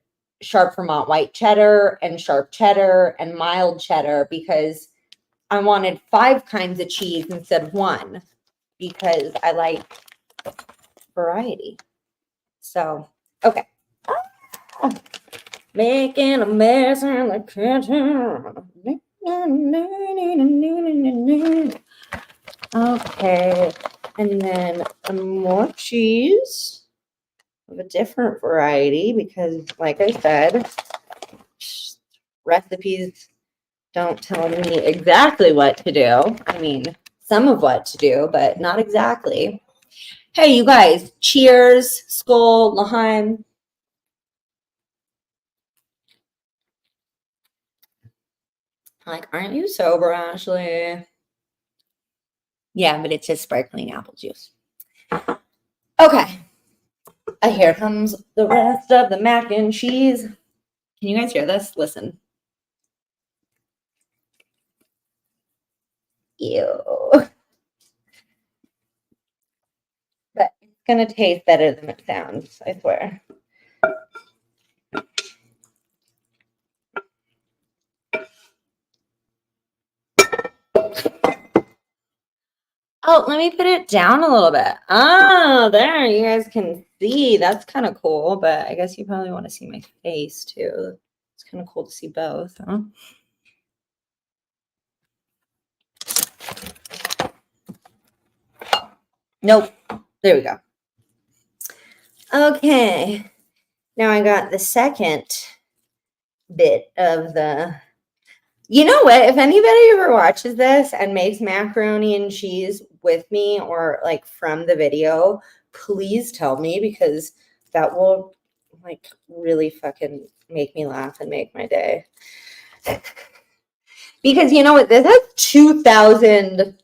sharp Vermont white cheddar and sharp cheddar and mild cheddar, because I wanted 5 kinds of cheese instead of 1 because I like variety. So, okay. Making a mess in the kitchen. Okay. And then more cheese of a different variety because, like I said, recipes don't tell me exactly what to do. I mean, some of what to do, but not exactly. Hey, you guys, cheers, skål, Laheim. Like, aren't you sober, Ashley? Yeah, but it's just sparkling apple juice. Okay. Here comes the rest of the mac and cheese. Can you guys hear this? Listen. Ew. But it's going to taste better than it sounds, I swear. Oh, let me put it down a little bit. Oh, there, you guys can see. That's kind of cool, but I guess you probably want to see my face too. It's kind of cool to see both, huh? Nope. There we go. Okay. Now I got the second bit of the... You know what? If anybody ever watches this and makes macaroni and cheese with me or like from the video, please tell me because that will like really fucking make me laugh and make my day. Because you know what? This has 2,000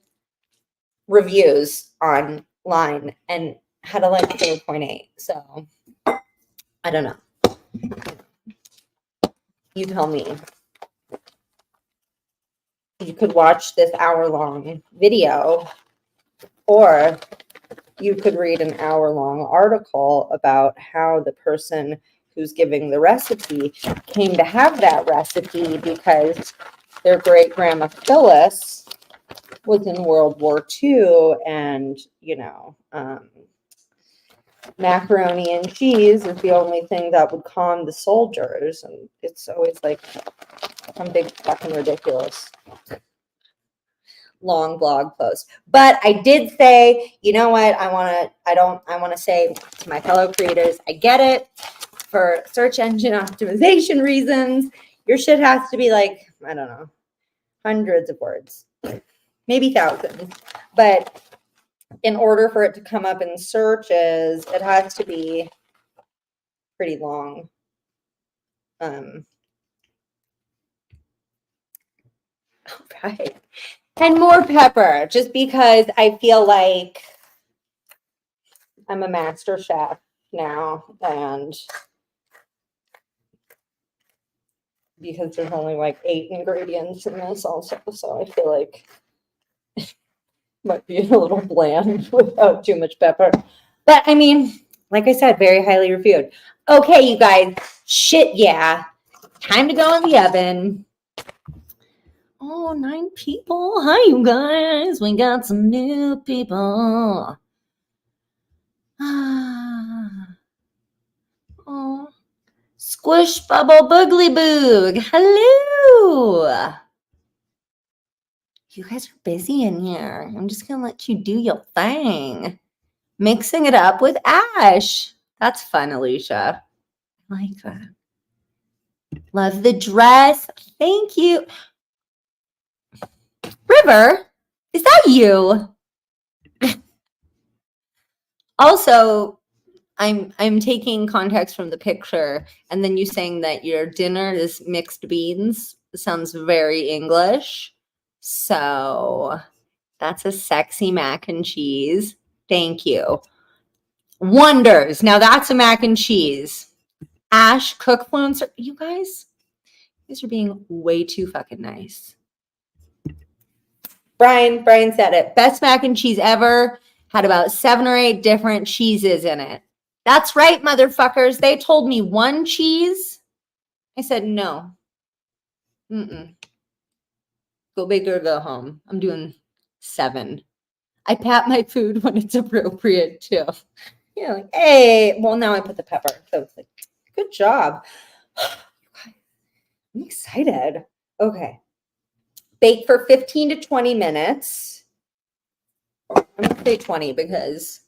reviews online and had a like 4.8. So I don't know. You tell me. You could watch this hour-long video, or you could read an hour-long article about how the person who's giving the recipe came to have that recipe because their great-grandma Phyllis was in World War II, and, you know, macaroni and cheese is the only thing that would calm the soldiers, and it's always like some big fucking ridiculous long blog post. But I did say, you know what, I want to say to my fellow creators, I get it. For search engine optimization reasons, your shit has to be like, I don't know, hundreds of words, maybe thousands. But in order for it to come up in searches, it has to be pretty long. All right. And more pepper, just because I feel like I'm a master chef now, and because there's only like 8 ingredients in this also, so I feel like it might be a little bland without too much pepper. But I mean, like I said, very highly reviewed. Okay, you guys, shit, yeah. Time to go in the oven. Oh, 9 people. Hi, you guys. We got some new people. Oh, Squish Bubble Boogly Boog. Hello. You guys are busy in here. I'm just going to let you do your thing. Mixing it up with Ash. That's fun, Alicia. I like that. Love the dress. Thank you. River, is that you? Also, I'm taking context from the picture, and then you saying that your dinner is mixed beans. Sounds very English. So that's a sexy mac and cheese. Thank you. Wonders. Now that's a mac and cheese. Ash Cookfluencer. You guys are being way too fucking nice. Brian said it. Best mac and cheese ever. Had about 7 or 8 different cheeses in it. That's right, motherfuckers. They told me 1 cheese. I said no. Go big or go home. I'm doing 7. I pat my food when it's appropriate too. Yeah, like, hey. Well, now I put the pepper, so it's like, good job. I'm excited. Okay. Bake for 15 to 20 minutes. I'm gonna say 20 because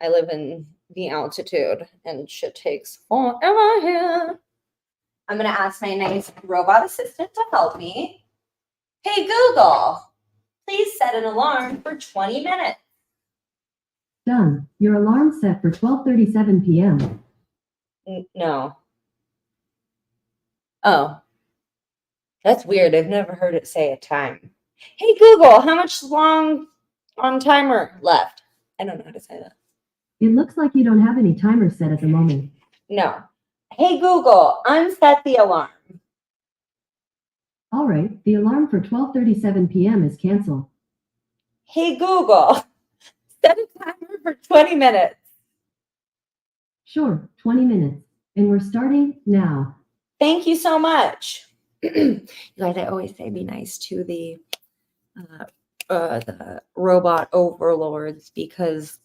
I live in the altitude and shit takes forever here. I'm gonna ask my nice robot assistant to help me. Hey Google, please set an alarm for 20 minutes. Done. Your alarm set for 12:37 p.m. No. Oh, that's weird. I've never heard it say a time. Hey Google, how much long on timer left? I don't know how to say that. It looks like you don't have any timer set at the moment. No. Hey Google, unset the alarm. All right, the alarm for 12:37 p.m. is canceled. Hey Google, set a timer for 20 minutes. Sure, 20 minutes. And we're starting now. Thank you so much. You guys, I always say be nice to the robot overlords because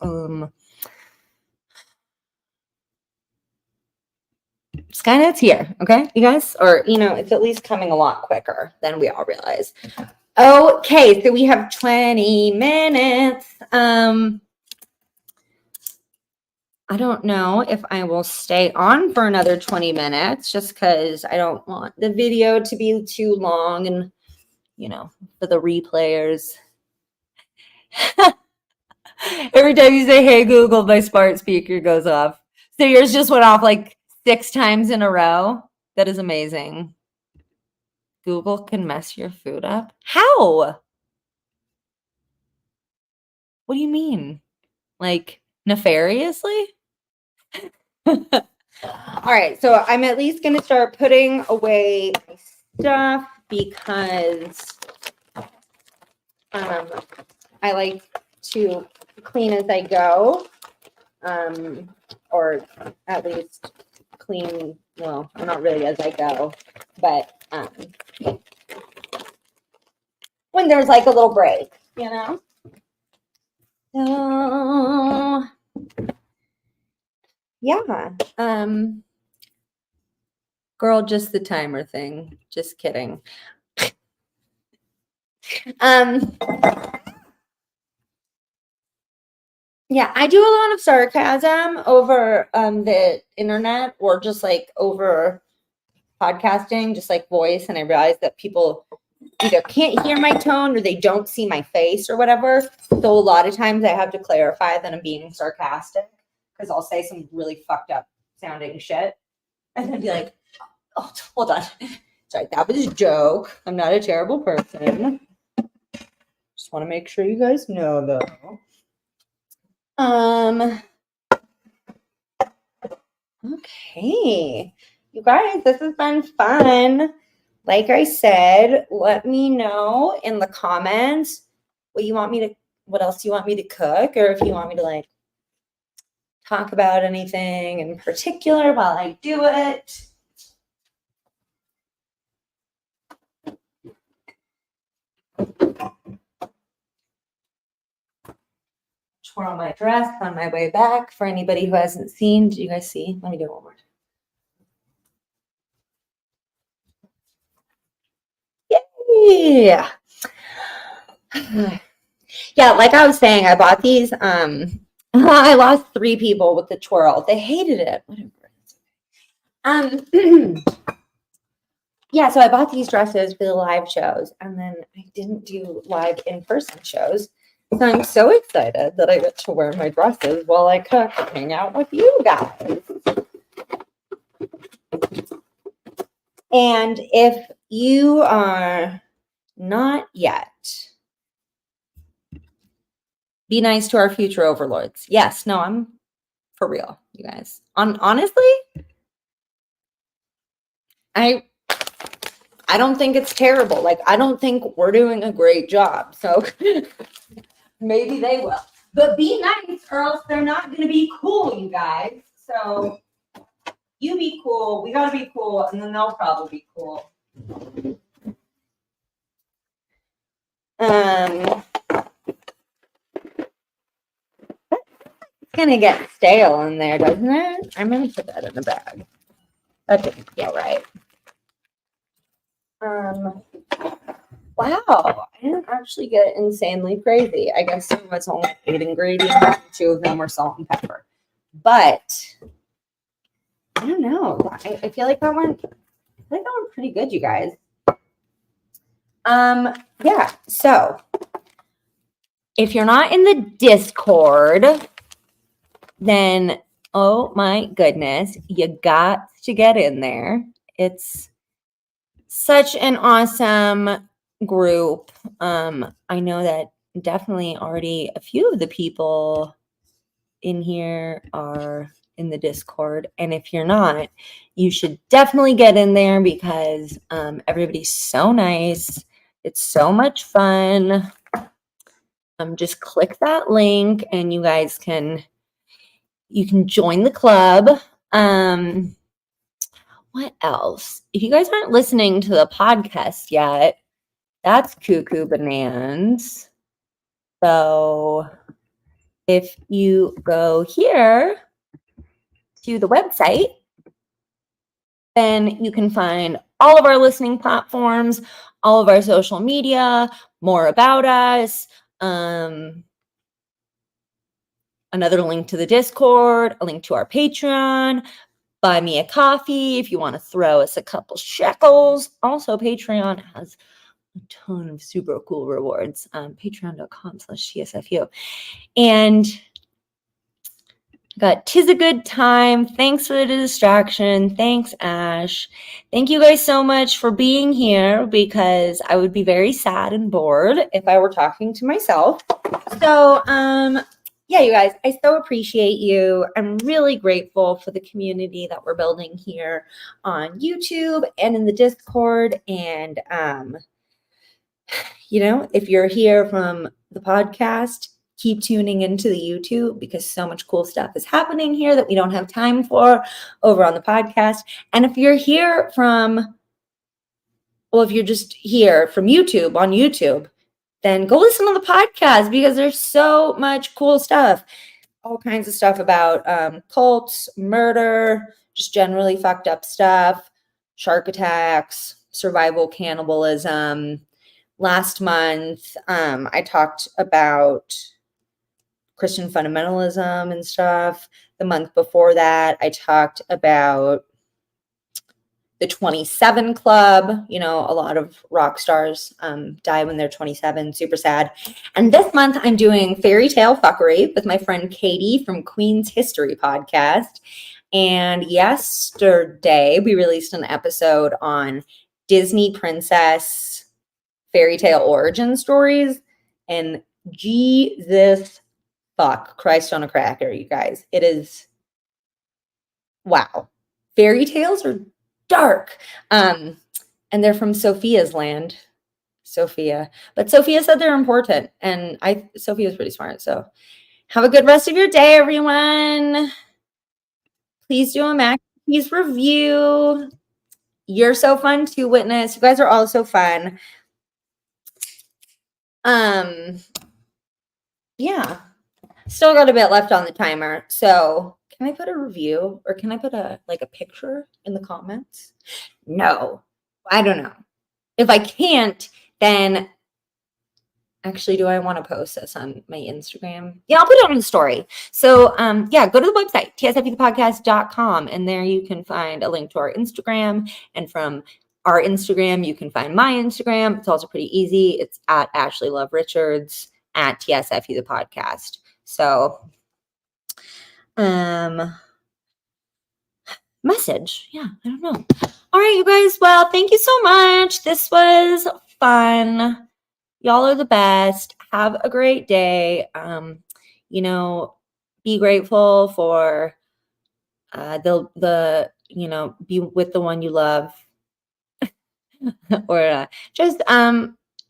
Skynet's here, okay, you guys? Or, it's at least coming a lot quicker than we all realize. Okay, so we have 20 minutes. I don't know if I will stay on for another 20 minutes just because I don't want the video to be too long and, for the replayers. Every time you say, hey, Google, my smart speaker goes off. So yours just went off like 6 times in a row. That is amazing. Google can mess your food up? How? What do you mean? Like nefariously? All right, so I'm at least going to start putting away my stuff because I like to clean as I go, or at least clean, well, not really as I go, but when there's like a little break, So, yeah, girl, just the timer thing. Just kidding. Yeah, I do a lot of sarcasm over the internet or just like over podcasting, just like voice, and I realize that people either can't hear my tone or they don't see my face or whatever. So a lot of times I have to clarify that I'm being sarcastic because I'll say some really fucked up sounding shit and then be like, oh, hold on. Sorry, that was a joke. I'm not a terrible person. Just want to make sure you guys know though. Okay. You guys, this has been fun. Like I said, let me know in the comments what else you want me to cook, or if you want me to like talk about anything in particular while I do it. Twirl my dress on my way back for anybody who hasn't seen. Do you guys see? Let me do it one more time. Yeah. Yeah, like I was saying, I bought these. I lost 3 people with the twirl. They hated it. Whatever. Yeah, so I bought these dresses for the live shows, and then I didn't do live in-person shows. So I'm so excited that I get to wear my dresses while I cook and hang out with you guys. And if you are not yet, be nice to our future overlords. Yes, no, I'm for real, you guys. Honestly, I don't think it's terrible. Like, I don't think we're doing a great job. So maybe they will. But be nice or else they're not going to be cool, you guys. So you be cool. We got to be cool. And then they'll probably be cool. It's gonna get stale in there, doesn't it? I'm gonna put that in the bag. That didn't feel right. Wow, I didn't actually get insanely crazy. I guess there was only 8 ingredients. 2 of them were salt and pepper. But I don't know. I feel like that went pretty good, you guys. Yeah, so if you're not in the Discord, then oh my goodness, you got to get in there. It's such an awesome group. I know that definitely already a few of the people in here are in the Discord. And if you're not, you should definitely get in there because everybody's so nice. It's so much fun. Just click that link and you guys can join the club. What else? If you guys aren't listening to the podcast yet, that's cuckoo bananas. So if you go here to the website, then you can find all of our listening platforms, all of our social media, more about us, another link to the Discord, a link to our Patreon, buy me a coffee if you want to throw us a couple shekels. Also, Patreon has a ton of super cool rewards. Patreon.com/TSFU. And got 'Tis a Good Time. Thanks for the distraction. Thanks, Ash. Thank you guys so much for being here because I would be very sad and bored if I were talking to myself. So, yeah, you guys, I so appreciate you. I'm really grateful for the community that we're building here on YouTube and in the Discord. And, if you're here from the podcast, keep tuning into the YouTube because so much cool stuff is happening here that we don't have time for over on the podcast. And if you're here if you're just here from YouTube on YouTube, then go listen to the podcast because there's so much cool stuff. All kinds of stuff about cults, murder, just generally fucked up stuff, shark attacks, survival cannibalism. Last month, I talked about Christian fundamentalism and stuff. The month before that, I talked about the 27 Club. A lot of rock stars die when they're 27. Super sad. And this month, I'm doing fairy tale fuckery with my friend Katie from Queen's History Podcast. And yesterday, we released an episode on Disney princess fairy tale origin stories. And Jesus fuck Christ on a cracker, you guys. It is, wow. Fairy tales are dark. And they're from Sophia's land. Sophia. But Sophia said they're important. And Sophia's pretty smart. So have a good rest of your day, everyone. Please do a Mac review. You're so fun to witness. You guys are all so fun. Yeah. Still got a bit left on the timer. So can I put a review or can I put a picture in the comments? No, I don't know. If I can't, then actually, do I want to post this on my Instagram? Yeah, I'll put it on the story. So yeah, go to the website, tsfthepodcast.com, and there you can find a link to our Instagram. And from our Instagram, you can find my Instagram. It's also pretty easy. It's at Ashley Love Richards at TSFU the podcast. So, message. Yeah, I don't know. All right, you guys. Well, thank you so much. This was fun. Y'all are the best. Have a great day. Be grateful for be with the one you love. Or just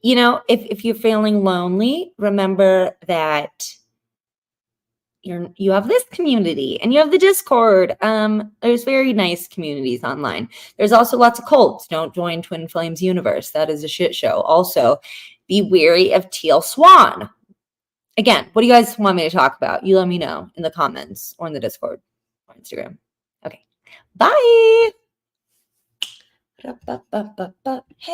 if you're feeling lonely, remember that you have this community and you have the Discord. There's very nice communities online. There's also lots of cults. Don't join Twin Flames Universe. That is a shit show. Also, Be wary of teal swan. Again, what do you guys want me to talk about? You let me know in the comments or in the Discord or Instagram. Okay. Bye. Hey.